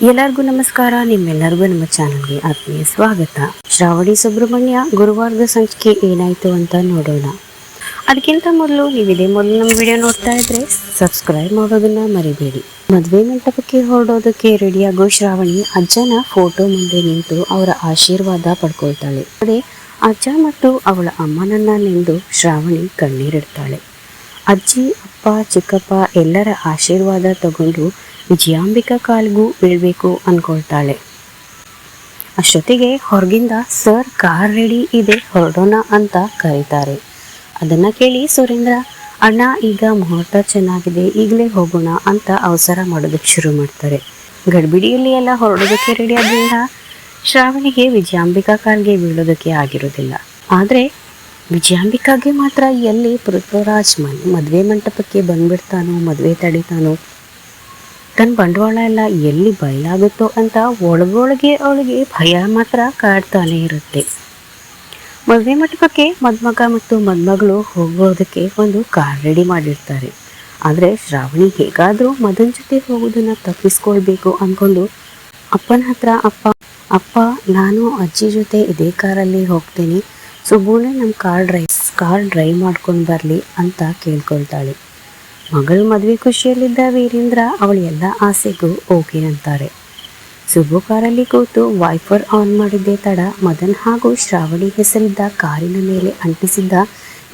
ಎಲ್ಲರಿಗೂ ನಮಸ್ಕಾರ. ನಿಮ್ಮೆಲ್ಲರಿಗೂ ನಮ್ಮ ಚಾನಲ್ಗೆ ಆತ್ಮೀಯ ಸ್ವಾಗತ. ಶ್ರಾವಣಿ ಸುಬ್ರಹ್ಮಣ್ಯ ಗುರುವಾರದ ಸಂಚಿಕೆ ಏನಾಯ್ತು ಅಂತ ನೋಡೋಣ. ಅದಕ್ಕಿಂತ ಮೊದಲು ನೀವಿದೆ ಮೊದಲು ನಮ್ಮ ವಿಡಿಯೋ ನೋಡ್ತಾ ಇದ್ರೆ ಸಬ್ಸ್ಕ್ರೈಬ್ ಮಾಡೋದನ್ನ ಮರಿಬೇಡಿ. ಮದುವೆ ಮಂಟಪಕ್ಕೆ ಹೊರಡೋದಕ್ಕೆ ರೆಡಿಯಾಗೋ ಶ್ರಾವಣಿ ಅಜ್ಜನ ಫೋಟೋ ಮುಂದೆ ನಿಂತು ಅವರ ಆಶೀರ್ವಾದ ಪಡ್ಕೊಳ್ತಾಳೆ. ಅದೇ ಅಜ್ಜ ಮತ್ತು ಅವಳ ಅಮ್ಮನನ್ನ ನೆಂದು ಶ್ರಾವಣಿ ಕಣ್ಣೀರಿಡ್ತಾಳೆ. ಅಜ್ಜಿ, ಅಪ್ಪ, ಚಿಕ್ಕಪ್ಪ ಎಲ್ಲರ ಆಶೀರ್ವಾದ ತಗೊಂಡು ವಿಜಯಾಂಬಿಕಾ ಕಾಲ್ಗೂ ಬೀಳ್ಬೇಕು ಅನ್ಕೊಳ್ತಾಳೆ. ಅಷ್ಟೊತ್ತಿಗೆ ಹೊರಗಿಂದ ಸರ್ ಕಾರ್ ರೆಡಿ ಇದೆ, ಹೊರಡೋಣ ಅಂತ ಕರೀತಾರೆ. ಅದನ್ನ ಕೇಳಿ ಸುರೇಂದ್ರ, ಅಣ್ಣ ಈಗ ಮುಹೂರ್ತ ಚೆನ್ನಾಗಿದೆ, ಈಗಲೇ ಹೋಗೋಣ ಅಂತ ಅವಸರ ಮಾಡೋದಕ್ಕೆ ಶುರು ಮಾಡ್ತಾರೆ. ಗಡ್ಬಿಡಿಯಲ್ಲಿ ಎಲ್ಲ ಹೊರಡೋದಕ್ಕೆ ರೆಡಿ ಆದ್ರಿಂದ ಶ್ರಾವಣಿಗೆ ವಿಜಯಾಂಬಿಕಾ ಕಾಲ್ಗೆ ಬೀಳೋದಕ್ಕೆ ಆಗಿರೋದಿಲ್ಲ. ಆದರೆ ವಿಜಯಾಂಬಿಕಾಗೆ ಮಾತ್ರ ಎಲ್ಲಿ ಪೃಥ್ವಿರಾಜ್ ಮದುವೆ ಮಂಟಪಕ್ಕೆ ಬಂದ್ಬಿಡ್ತಾನೋ, ಮದುವೆ ತಡಿತಾನೋ, ತನ್ನ ಬಂಡವಾಳ ಎಲ್ಲ ಎಲ್ಲಿ ಬಯಲಾಗುತ್ತೋ ಅಂತ ಒಳಗೊಳಗೆ ಅವಳಿಗೆ ಭಯ ಮಾತ್ರ ಕಾಡ್ತಾನೆ ಇರುತ್ತೆ. ಮದುವೆ ಮಂಟಪಕ್ಕೆ ಮದುಮಗ ಮತ್ತು ಮದುಮಗಳು ಹೋಗೋದಕ್ಕೆ ಒಂದು ಕಾರ್ ರೆಡಿ ಮಾಡಿರ್ತಾರೆ. ಆದರೆ ಶ್ರಾವಣಿ ಹೇಗಾದರೂ ಮದನ್ ಜೊತೆ ಹೋಗೋದನ್ನ ತಪ್ಪಿಸ್ಕೊಳ್ಬೇಕು ಅಂದ್ಕೊಂಡು ಅಪ್ಪನ ಹತ್ರ, ಅಪ್ಪ ನಾನು ಅಜ್ಜಿ ಜೊತೆ ಇದೇ ಕಾರಲ್ಲಿ ಹೋಗ್ತೀನಿ, ಸುಬ್ಬುನೇ ನಮ್ಮ ಕಾರ್ ಡ್ರೈವ್ ಮಾಡ್ಕೊಂಡು ಬರಲಿ ಅಂತ ಕೇಳ್ಕೊಳ್ತಾಳೆ. ಮಗಳ ಮದುವೆ ಖುಷಿಯಲ್ಲಿದ್ದ ವೀರೇಂದ್ರ ಅವಳ ಎಲ್ಲ ಆಸೆಗೂ ಓಕೆ ಅಂತಾರೆ. ಸುಬ್ಬು ಕಾರಲ್ಲಿ ಕೂತು ವೈಫರ್ ಆನ್ ಮಾಡಿದ್ದೇ ತಡ ಮದನ್ ಹಾಗೂ ಶ್ರಾವಣಿ ಹೆಸರಿದ್ದ ಕಾರಿನ ಮೇಲೆ ಅಂಟಿಸಿದ್ದ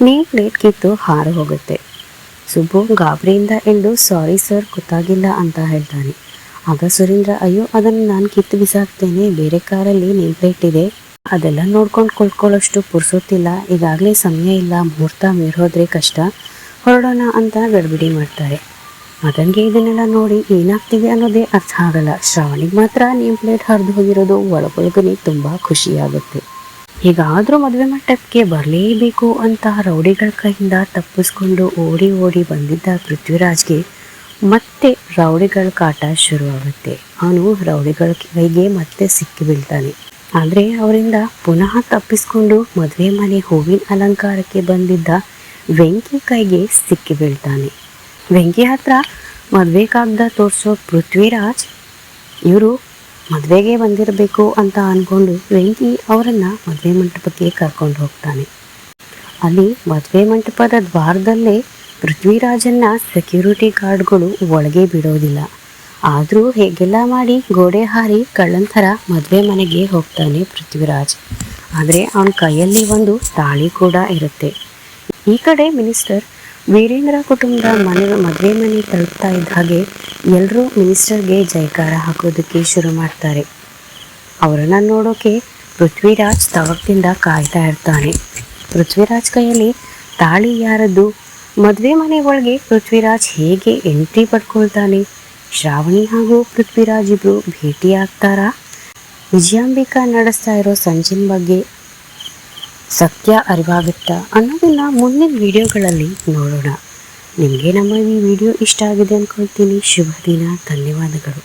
ನೇಮ್ ಪ್ಲೇಟ್ ಕಿತ್ತು ಹಾರು ಹೋಗುತ್ತೆ. ಸುಬ್ಬು ಗಾಬರಿಯಿಂದ ಎದ್ದು ಸಾರಿ ಸರ್, ಗೊತ್ತಾಗಿಲ್ಲ ಅಂತ ಹೇಳ್ತಾನೆ. ಆಗ ಸುರೇಂದ್ರ, ಅಯ್ಯೋ ಅದನ್ನು ನಾನು ಕಿತ್ತು ಬಿಸಾಕ್ತೇನೆ, ಬೇರೆ ಕಾರಲ್ಲಿ ನೇಮ್ ಪ್ಲೇಟ್ ಇದೆ, ಅದೆಲ್ಲ ನೋಡ್ಕೊಂಡು ಕೊಳ್ಕೊಳ್ಳೋಷ್ಟು ಪುರ್ಸೊತ್ತಿಲ್ಲ, ಈಗಾಗಲೇ ಸಮಯ ಇಲ್ಲ, ಮುಹೂರ್ತ ಮೀರೋದ್ರೆ ಕಷ್ಟ, ಹೊರಡೋಣ ಅಂತ ಗಡ್ಬಿಡಿ ಮಾಡ್ತಾರೆ. ಮದನ್ಗೆ ಇದನ್ನೆಲ್ಲ ನೋಡಿ ಏನಾಗ್ತೀವಿ ಅನ್ನೋದೇ ಅರ್ಥ ಆಗಲ್ಲ. ಶ್ರಾವಣಿಗೆ ಮಾತ್ರ ನೇಮ್ ಪ್ಲೇಟ್ ಹರಿದು ಹೋಗಿರೋದು ಒಳಗೊಳಗನೆ ತುಂಬಾ ಖುಷಿಯಾಗುತ್ತೆ. ಹೀಗಾದ್ರೂ ಮದುವೆ ಮಂಟಪಕ್ಕೆ ಬರಲೇಬೇಕು ಅಂತ ರೌಡಿಗಳ ಕೈಯಿಂದ ತಪ್ಪಿಸ್ಕೊಂಡು ಓಡಿ ಓಡಿ ಬಂದಿದ್ದ ಪೃಥ್ವಿರಾಜ್ಗೆ ಮತ್ತೆ ರೌಡಿಗಳ ಕಾಟ ಶುರುವಾಗುತ್ತೆ. ಅವನು ರೌಡಿಗಳ ಕೈಗೆ ಮತ್ತೆ ಸಿಕ್ಕಿ ಬೀಳ್ತಾನೆ. ಆದರೆ ಅವರಿಂದ ಪುನಃ ತಪ್ಪಿಸ್ಕೊಂಡು ಮದುವೆ ಮನೆ ಹೂವಿನ ಅಲಂಕಾರಕ್ಕೆ ಬಂದಿದ್ದ ವೆಂಕಿ ಕೈಗೆ ಸಿಕ್ಕಿ ಬೀಳ್ತಾನೆ. ವೆಂಕಿ ಹತ್ರ ಮದುವೆ ಕಾಗ್ದ ತೋರಿಸೋ ಪೃಥ್ವಿರಾಜ್ ಇವರು ಮದುವೆಗೆ ಬಂದಿರಬೇಕು ಅಂತ ಅಂದ್ಕೊಂಡು ವೆಂಕಿ ಅವರನ್ನ ಮದುವೆ ಮಂಟಪಕ್ಕೆ ಕರ್ಕೊಂಡು ಹೋಗ್ತಾನೆ. ಅಲ್ಲಿ ಮದುವೆ ಮಂಟಪದ ದ್ವಾರದಲ್ಲೇ ಪೃಥ್ವಿರಾಜನ್ನ ಸೆಕ್ಯೂರಿಟಿ ಗಾರ್ಡ್ಗಳು ಒಳಗೆ ಬಿಡೋದಿಲ್ಲ. ಆದರೂ ಹೇಗೆಲ್ಲ ಮಾಡಿ ಗೋಡೆ ಹಾರಿ ಕಳ್ಳಂತರ ಮದುವೆ ಮನೆಗೆ ಹೋಗ್ತಾನೆ ಪೃಥ್ವಿರಾಜ್. ಆದರೆ ಅವನ ಕೈಯಲ್ಲಿ ಒಂದು ತಾಳಿ ಕೂಡ ಇರುತ್ತೆ. ಈ ಕಡೆ ಮಿನಿಸ್ಟರ್ ವೀರೇಂದ್ರ ಕುಟುಂಬದ ಮದುವೆ ಮನೆ ತಲುಪ್ತಾ ಇದ್ದ ಹಾಗೆ ಎಲ್ಲರೂ ಮಿನಿಸ್ಟರ್ಗೆ ಜೈಕಾರ ಹಾಕೋದಕ್ಕೆ ಶುರು ಮಾಡ್ತಾರೆ. ಅವರನ್ನ ನೋಡೋಕೆ ಪೃಥ್ವಿರಾಜ್ ತವಕದಿಂದ ಕಾಯ್ತಾ ಇರ್ತಾನೆ. ಪೃಥ್ವಿರಾಜ್ ಕೈಯಲ್ಲಿ ತಾಳಿ ಯಾರದ್ದು? ಮದುವೆ ಮನೆ ಒಳಗೆ ಪೃಥ್ವಿರಾಜ್ ಹೇಗೆ ಎಂಟ್ರಿ ಪಡ್ಕೊಳ್ತಾನೆ? ಶ್ರಾವಣಿ ಹಾಗೂ ಪೃಥ್ವಿರಾಜ್ ಇಬ್ರು ಭೇಟಿ ಆಗ್ತಾರಾ? ವಿಜಯಾಂಬಿಕಾ ನಡೆಸ್ತಾ ಇರೋ ಸಂಚಿನ ಬಗ್ಗೆ ಸತ್ಯ ಅರಿವಾಗುತ್ತಾ ಅನ್ನೋದನ್ನ ಮುಂದಿನ ವಿಡಿಯೋಗಳಲ್ಲಿ ನೋಡೋಣ. ನಿಮಗೆ ನಮ್ಮ ಈ ವಿಡಿಯೋ ಇಷ್ಟ ಆಗಿದೆ ಅಂದ್ಕೊಳ್ತೀನಿ. ಶುಭ ದಿನ. ಧನ್ಯವಾದಗಳು.